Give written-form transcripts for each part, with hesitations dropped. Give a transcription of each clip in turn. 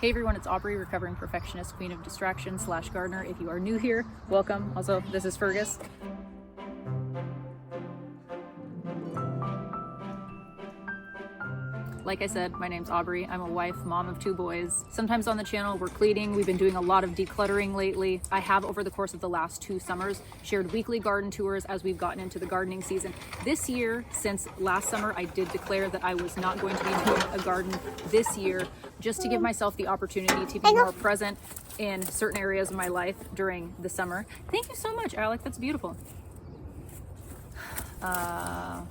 Hey everyone, it's Aubrey, recovering perfectionist, queen of distraction / gardener. If you are new here, welcome. Also, this is Fergus. Like I said, my name's Aubrey. I'm a wife, mom of 2 boys. Sometimes on the channel, we're cleaning. We've been doing a lot of decluttering lately. I have, over the course of the last 2 summers, shared weekly garden tours as we've gotten into the gardening season. This year, since last summer, I did declare that I was not going to be doing a garden this year, just to give myself the opportunity to be more present in certain areas of my life during the summer. Thank you so much, Alec. That's beautiful.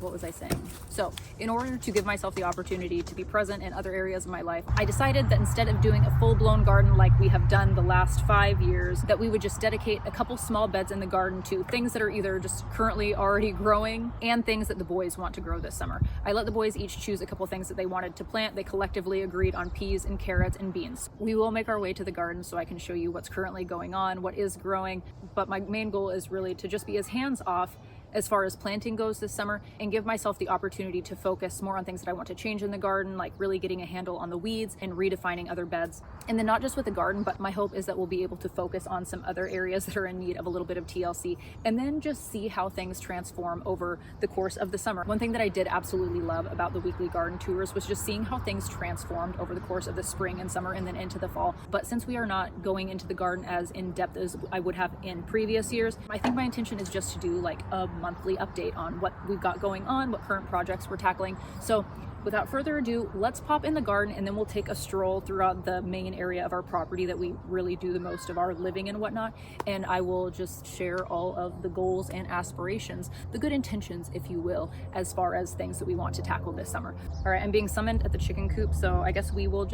What was I saying? So in order to give myself the opportunity to be present in other areas of my life, I decided that instead of doing a full-blown garden like we have done the last 5 years, that we would just dedicate a couple small beds in the garden to things that are either just currently already growing and things that the boys want to grow this summer. I let the boys each choose a couple things that they wanted to plant. They collectively agreed on peas and carrots and beans. We will make our way to the garden so I can show you what's currently going on, what is growing, but my main goal is really to just be as hands-off as far as planting goes this summer and give myself the opportunity to focus more on things that I want to change in the garden, like really getting a handle on the weeds and redefining other beds. And then not just with the garden, but my hope is that we'll be able to focus on some other areas that are in need of a little bit of TLC, and then just see how things transform over the course of the summer. One thing that I did absolutely love about the weekly garden tours was just seeing how things transformed over the course of the spring and summer and then into the fall. But since we are not going into the garden as in depth as I would have in previous years, I think my intention is just to do like a monthly update on what we've got going on, what current projects we're tackling. So without further ado, let's pop in the garden and then we'll take a stroll throughout the main area of our property that we really do the most of our living and whatnot. And I will just share all of the goals and aspirations, the good intentions, if you will, as far as things that we want to tackle this summer. All right, I'm being summoned at the chicken coop, so I guess we'll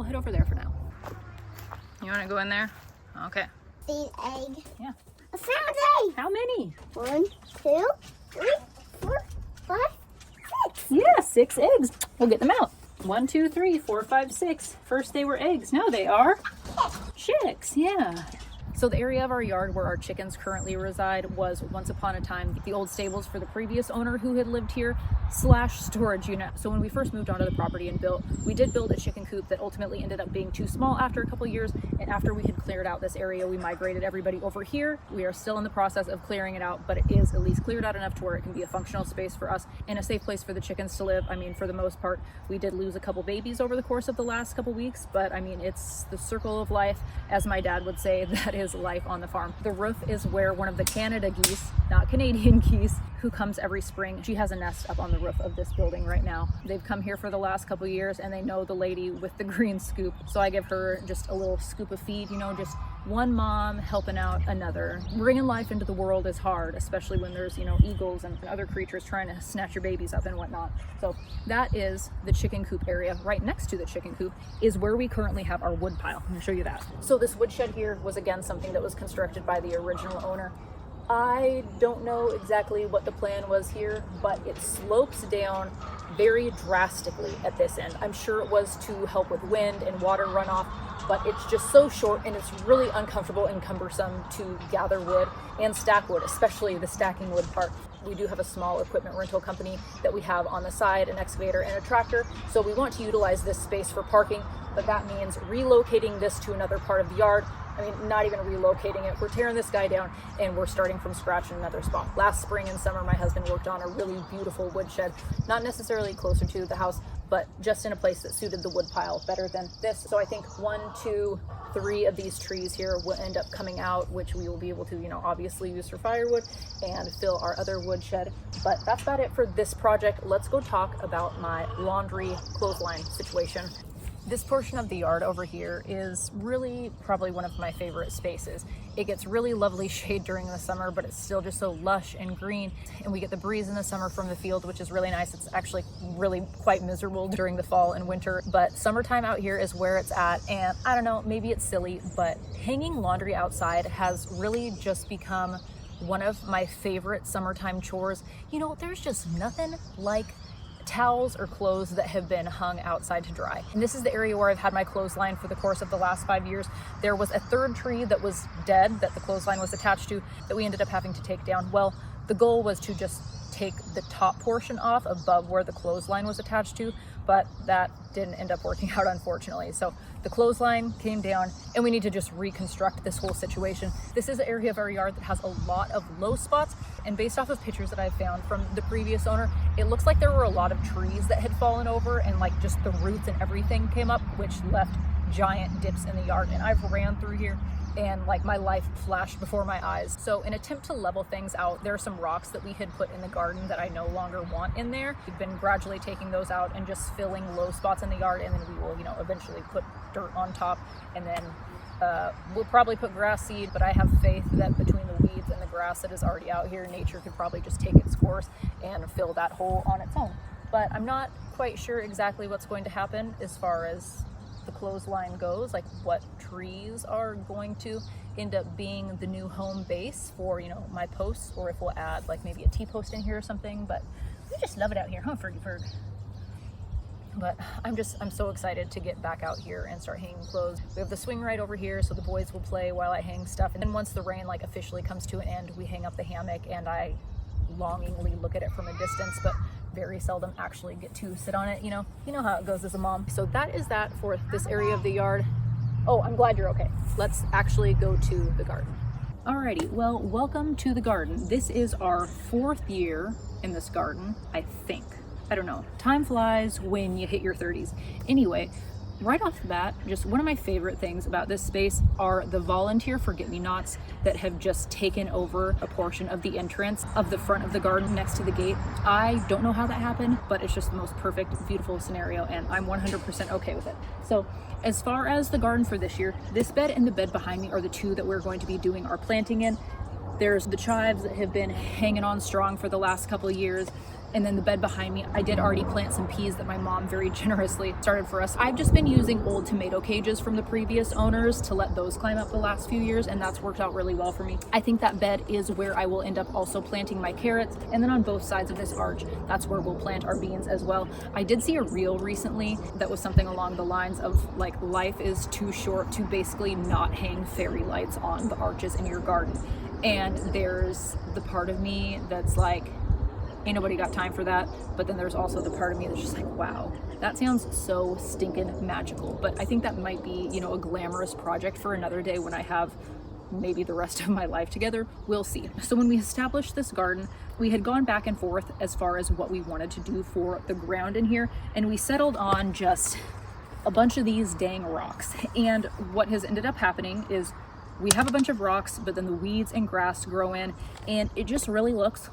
head over there for now. You want to go in there? Okay. The egg. Yeah. I found egg. How many? 1, 2, 3, 4, 5, 6. Yeah, 6 eggs. We'll get them out. 1, 2, 3, 4, 5, 6. First they were eggs. Now they are chicks. Yeah. So the area of our yard where our chickens currently reside was once upon a time the old stables for the previous owner who had lived here / storage unit. So when we first moved onto the property and built, we did build a chicken coop that ultimately ended up being too small after a couple years. And after we had cleared out this area, we migrated everybody over here. We are still in the process of clearing it out, but it is at least cleared out enough to where it can be a functional space for us and a safe place for the chickens to live. I mean, for the most part, we did lose a couple babies over the course of the last couple weeks, but I mean, it's the circle of life. As my dad would say, that is life on the farm. The roof is where one of the Canada geese, not Canadian geese, who comes every spring. She has a nest up on the roof of this building right now. They've come here for the last couple years and they know the lady with the green scoop. So I give her just a little scoop of feed, you know, just one mom helping out another. Bringing life into the world is hard, especially when there's, you know, eagles and other creatures trying to snatch your babies up and whatnot. So that is the chicken coop area. Right next to the chicken coop is where we currently have our wood pile. I'm gonna show you that. So this woodshed here was again something that was constructed by the original owner. I don't know exactly what the plan was here, but it slopes down very drastically at this end. I'm sure it was to help with wind and water runoff, but it's just so short and it's really uncomfortable and cumbersome to gather wood and stack wood, especially the stacking wood part. We do have a small equipment rental company that we have on the side, an excavator and a tractor, so we want to utilize this space for parking, but that means relocating this to another part of the yard. I mean, not even relocating it. We're tearing this guy down and we're starting from scratch in another spot. Last spring and summer, my husband worked on a really beautiful woodshed, not necessarily closer to the house, but just in a place that suited the wood pile better than this. So I think 1, 2, 3 of these trees here will end up coming out, which we will be able to, you know, obviously use for firewood and fill our other woodshed. But that's about it for this project. Let's go talk about my laundry clothesline situation. This portion of the yard over here is really probably one of my favorite spaces. It gets really lovely shade during the summer, but it's still just so lush and green. And we get the breeze in the summer from the field, which is really nice. It's actually really quite miserable during the fall and winter, but summertime out here is where it's at. And I don't know, maybe it's silly, but hanging laundry outside has really just become one of my favorite summertime chores. You know, there's just nothing like towels or clothes that have been hung outside to dry. And this is the area where I've had my clothesline for the course of the last 5 years. There was a third tree that was dead that the clothesline was attached to that we ended up having to take down. Well, the goal was to just take the top portion off above where the clothesline was attached to, but that didn't end up working out, unfortunately. So The clothesline came down and we need to just reconstruct this whole situation. This is an area of our yard that has a lot of low spots, and based off of pictures that I found from the previous owner, it looks like there were a lot of trees that had fallen over and like just the roots and everything came up, which left giant dips in the yard. And I've ran through here and like my life flashed before my eyes. So in attempt to level things out, there are some rocks that we had put in the garden that I no longer want in there. We've been gradually taking those out and just filling low spots in the yard, and then we will, eventually put dirt on top, and then we'll probably put grass seed, but I have faith that between the weeds and the grass that is already out here, nature could probably just take its course and fill that hole on its own. But I'm not quite sure exactly what's going to happen as far as the clothesline goes, like what trees are going to end up being the new home base for my posts, or if we'll add like maybe a T-post in here or something. But we just love it out here, huh, Fergie Ferg? But I'm so excited to get back out here and start hanging clothes. We have the swing right over here, so the boys will play while I hang stuff, and then once the rain like officially comes to an end, we hang up the hammock and I longingly look at it from a distance, but very seldom actually get to sit on it. You know how it goes as a mom. So that is that for this area of the yard. Oh, I'm glad you're okay. Let's actually go to the garden. Alrighty, well, welcome to the garden. This is our 4th year in this garden, I think. I don't know. Time flies when you hit your 30s. Anyway, right off the bat, just one of my favorite things about this space are the volunteer forget-me-nots that have just taken over a portion of the entrance of the front of the garden next to the gate. I don't know how that happened, but it's just the most perfect, beautiful scenario, and I'm 100% okay with it. So as far as the garden for this year, this bed and the bed behind me are the two that we're going to be doing our planting in. There's the chives that have been hanging on strong for the last couple of years. And then the bed behind me, I did already plant some peas that my mom very generously started for us. I've just been using old tomato cages from the previous owners to let those climb up the last few years, and that's worked out really well for me. I think that bed is where I will end up also planting my carrots, and then on both sides of this arch, that's where we'll plant our beans as well. I did see a reel recently that was something along the lines of like, life is too short to basically not hang fairy lights on the arches in your garden. And there's the part of me that's like, ain't nobody got time for that. But then there's also the part of me that's just like, wow, that sounds so stinking magical. But I think that might be, a glamorous project for another day when I have maybe the rest of my life together. We'll see. So when we established this garden, we had gone back and forth as far as what we wanted to do for the ground in here, and we settled on just a bunch of these dang rocks. And what has ended up happening is we have a bunch of rocks, but then the weeds and grass grow in, and it just really looks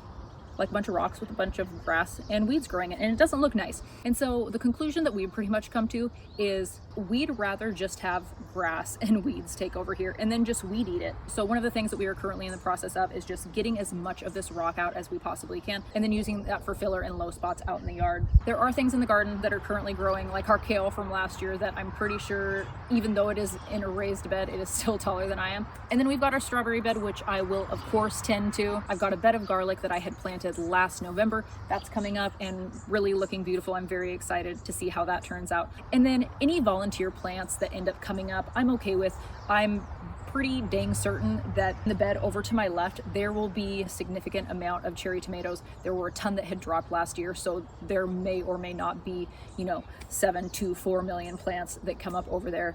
like a bunch of rocks with a bunch of grass and weeds growing in, and it doesn't look nice. And so the conclusion that we pretty much come to is we'd rather just have grass and weeds take over here and then just weed eat it. So one of the things that we are currently in the process of is just getting as much of this rock out as we possibly can, and then using that for filler in low spots out in the yard. There are things in the garden that are currently growing, like our kale from last year, that I'm pretty sure, even though it is in a raised bed, it is still taller than I am. And then we've got our strawberry bed, which I will of course tend to. I've got a bed of garlic that I had planted last November. That's coming up and really looking beautiful. I'm very excited to see how that turns out. And then any volunteer plants that end up coming up, I'm okay with. I'm pretty dang certain that in the bed over to my left, there will be a significant amount of cherry tomatoes. There were a ton that had dropped last year, so there may or may not be, 7 to 4 million plants that come up over there,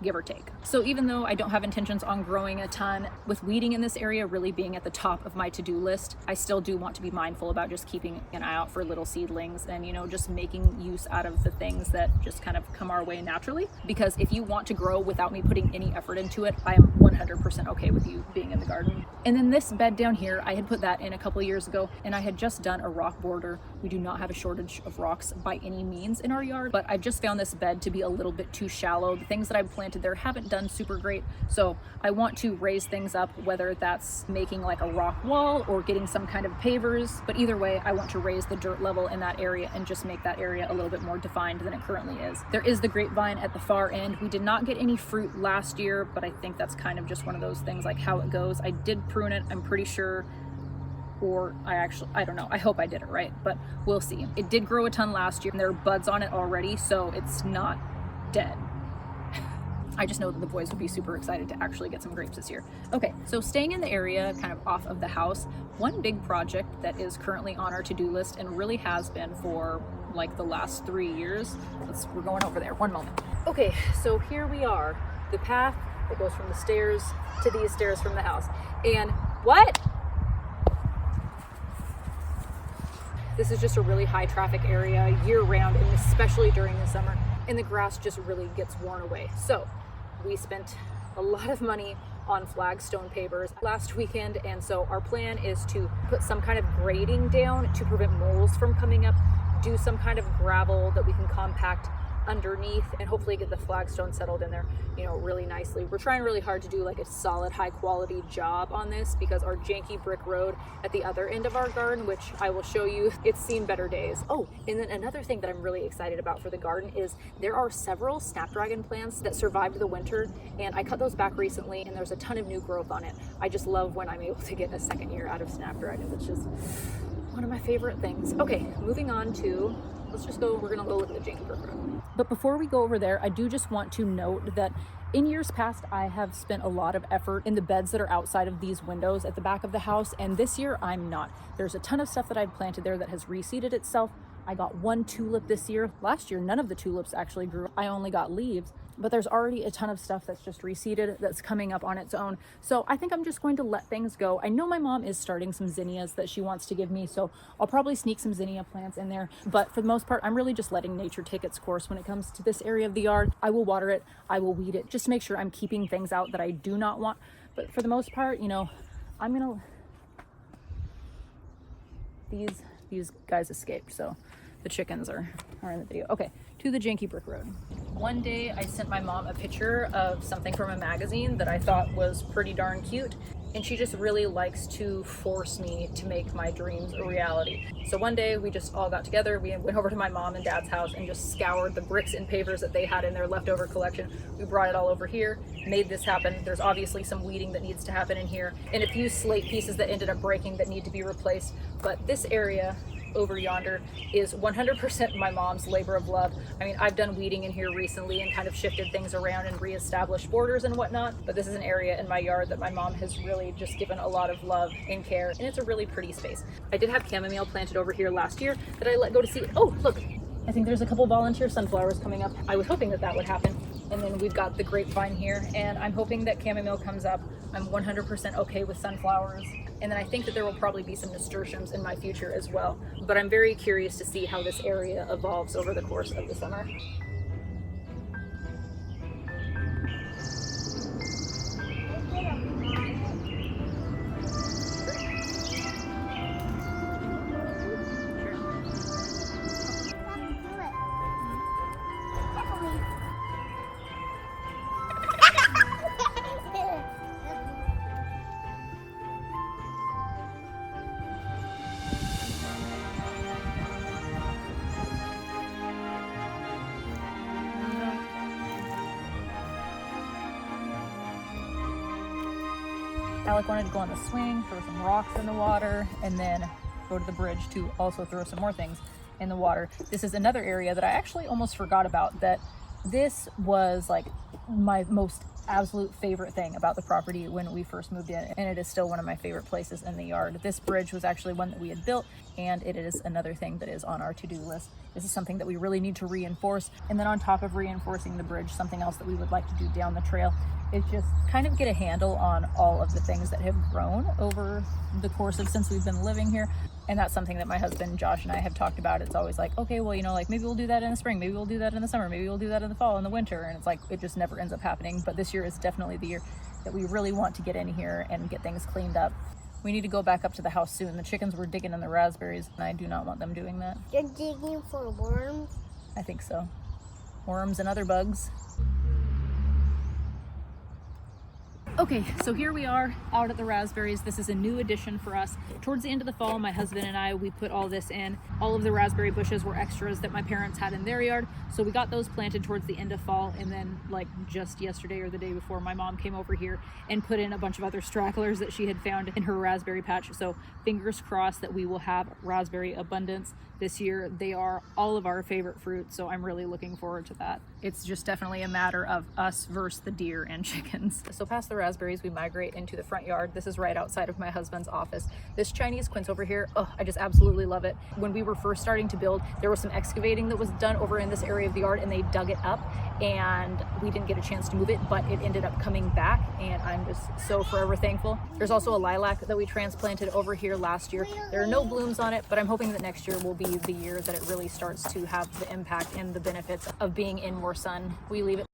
give or take. So even though I don't have intentions on growing a ton, with weeding in this area really being at the top of my to-do list, I still do want to be mindful about just keeping an eye out for little seedlings and, just making use out of the things that just kind of come our way naturally. Because if you want to grow without me putting any effort into it, I am 100% okay with you being in the garden. And then this bed down here, I had put that in a couple of years ago, and I had just done a rock border. We do not have a shortage of rocks by any means in our yard, but I just found this bed to be a little bit too shallow. The things that I've planted there haven't done super great, so I want to raise things up, whether that's making like a rock wall or getting some kind of pavers, but either way, I want to raise the dirt level in that area and just make that area a little bit more defined than it currently is. There is the grapevine at the far end. We did not get any fruit last year, but I think that's kind of just one of those things, like how it goes. I did prune it, I'm pretty sure, or I don't know, I hope I did it right, but we'll see. It did grow a ton last year and there are buds on it already, so it's not dead. I just know that the boys would be super excited to actually get some grapes this year. Okay, so staying in the area kind of off of the house, one big project that is currently on our to-do list and really has been for like the last 3 years. We're going over there. One moment. Okay, so here we are. The path that goes from the stairs to these stairs from the house. And what? This is just a really high traffic area year round, and especially during the summer. And the grass just really gets worn away. So we spent a lot of money on flagstone pavers last weekend, and so our plan is to put some kind of grading down to prevent moles from coming up, do some kind of gravel that we can compact underneath, and hopefully get the flagstone settled in there, you know, really nicely. We're trying really hard to do like a solid high quality job on this, because our janky brick road at the other end of our garden, which I will show you, it's seen better days. Oh, and then another thing that I'm really excited about for the garden is there are several snapdragon plants that survived the winter, and I cut those back recently, and there's a ton of new growth on it. I just love when I'm able to get a second year out of snapdragons. It's just one of my favorite things. Okay, moving on to, we're gonna go look at the janky brick road. But before we go over there, I do just want to note that in years past, I have spent a lot of effort in the beds that are outside of these windows at the back of the house, and this year I'm not. There's a ton of stuff that I've planted there that has reseeded itself. I got one tulip this year. Last year, none of the tulips actually grew. I only got leaves, but there's already a ton of stuff that's just reseeded that's coming up on its own. So I think I'm just going to let things go. I know my mom is starting some zinnias that she wants to give me, so I'll probably sneak some zinnia plants in there. But for the most part, I'm really just letting nature take its course when it comes to this area of the yard. I will water it, I will weed it, just to make sure I'm keeping things out that I do not want. But for the most part, you know, I'm gonna, these guys escaped, so the chickens are in the video. Okay, to the janky brick road. One day I sent my mom a picture of something from a magazine that I thought was pretty darn cute, and she just really likes to force me to make my dreams a reality. So one day we just all got together, we went over to my mom and dad's house and just scoured the bricks and pavers that they had in their leftover collection. We brought it all over here, made this happen. There's obviously some weeding that needs to happen in here, and a few slate pieces that ended up breaking that need to be replaced. But this area over yonder is 100% my mom's labor of love. I mean, I've done weeding in here recently and kind of shifted things around and reestablished borders and whatnot, but this is an area in my yard that my mom has really just given a lot of love and care, and it's a really pretty space. I did have chamomile planted over here last year that I let go to seed. Oh, look, I think there's a couple volunteer sunflowers coming up. I was hoping that that would happen. And then we've got the grapevine here, and I'm hoping that chamomile comes up. I'm 100% okay with sunflowers. And then I think that there will probably be some nasturtiums in my future as well. But I'm very curious to see how this area evolves over the course of the summer. Alec wanted to go on the swing, throw some rocks in the water, and then go to the bridge to also throw some more things in the water. This is another area that I actually almost forgot about, that this was like my most absolute favorite thing about the property when we first moved in, and it is still one of my favorite places in the yard. This bridge was actually one that we had built, and it is another thing that is on our to-do list. This is something that we really need to reinforce. And then on top of reinforcing the bridge, something else that we would like to do down the trail is just kind of get a handle on all of the things that have grown over the course of since we've been living here. And that's something that my husband Josh and I have talked about. It's always like, okay, well, you know, like maybe we'll do that in the spring, maybe we'll do that in the summer, maybe we'll do that in the fall, in the winter, and it's like it just never ends up happening. But this year is definitely the year that we really want to get in here and get things cleaned up. We need to go back up to the house soon. The chickens were digging in the raspberries, and I do not want them doing that. You're digging for worms? I think so. Worms and other bugs. Okay, so here we are out at the raspberries. This is a new addition for us. Towards the end of the fall, my husband and I, we put all this in. All of the raspberry bushes were extras that my parents had in their yard. So we got those planted towards the end of fall. And then like just yesterday or the day before, my mom came over here and put in a bunch of other stragglers that she had found in her raspberry patch. So fingers crossed that we will have raspberry abundance this year. They are all of our favorite fruits, so I'm really looking forward to that. It's just definitely a matter of us versus the deer and chickens. So past the raspberries, we migrate into the front yard. This is right outside of my husband's office. This Chinese quince over here, oh, I just absolutely love it. When we were first starting to build, there was some excavating that was done over in this area of the yard, and they dug it up, and we didn't get a chance to move it, but it ended up coming back, and I'm just so forever thankful. There's also a lilac that we transplanted over here last year. There are no blooms on it, but I'm hoping that next year will be the year that it really starts to have the impact and the benefits of being in more sun. We leave it.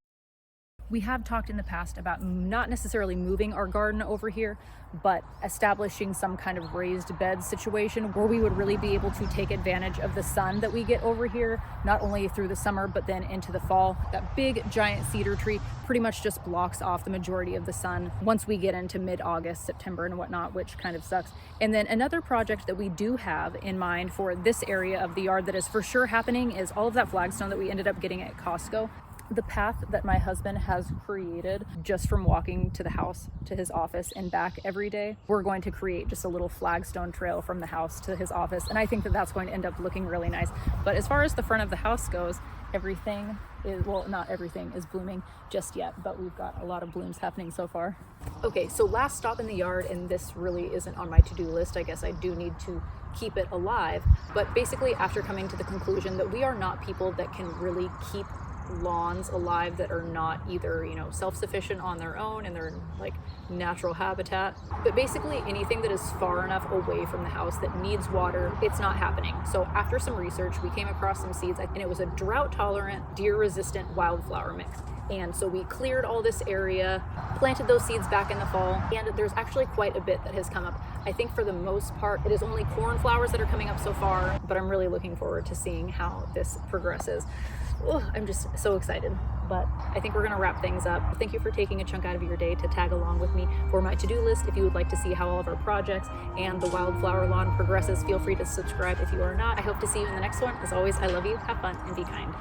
We have talked in the past about not necessarily moving our garden over here, but establishing some kind of raised bed situation where we would really be able to take advantage of the sun that we get over here, not only through the summer, but then into the fall. That big giant cedar tree pretty much just blocks off the majority of the sun once we get into mid-August, September and whatnot, which kind of sucks. And then another project that we do have in mind for this area of the yard that is for sure happening is all of that flagstone that we ended up getting at Costco. The path that my husband has created just from walking to the house to his office and back every day, we're going to create just a little flagstone trail from the house to his office, and I think that that's going to end up looking really nice. But as far as the front of the house goes, everything is, well, not everything is blooming just yet, but we've got a lot of blooms happening so far. Okay, so last stop in the yard, and this really isn't on my to-do list. I guess I do need to keep it alive, but basically after coming to the conclusion that we are not people that can really keep lawns alive that are not either, you know, self-sufficient on their own and their like natural habitat, but basically anything that is far enough away from the house that needs water, it's not happening. So after some research, we came across some seeds, and it was a drought tolerant, deer resistant wildflower mix. And so we cleared all this area, planted those seeds back in the fall, and there's actually quite a bit that has come up. I think for the most part, it is only cornflowers that are coming up so far, but I'm really looking forward to seeing how this progresses. Oh, I'm just so excited, but I think we're gonna wrap things up. Thank you for taking a chunk out of your day to tag along with me for my to-do list. If you would like to see how all of our projects and the Wildflower Lawn progresses, feel free to subscribe if you are not. I hope to see you in the next one. As always, I love you, have fun, and be kind.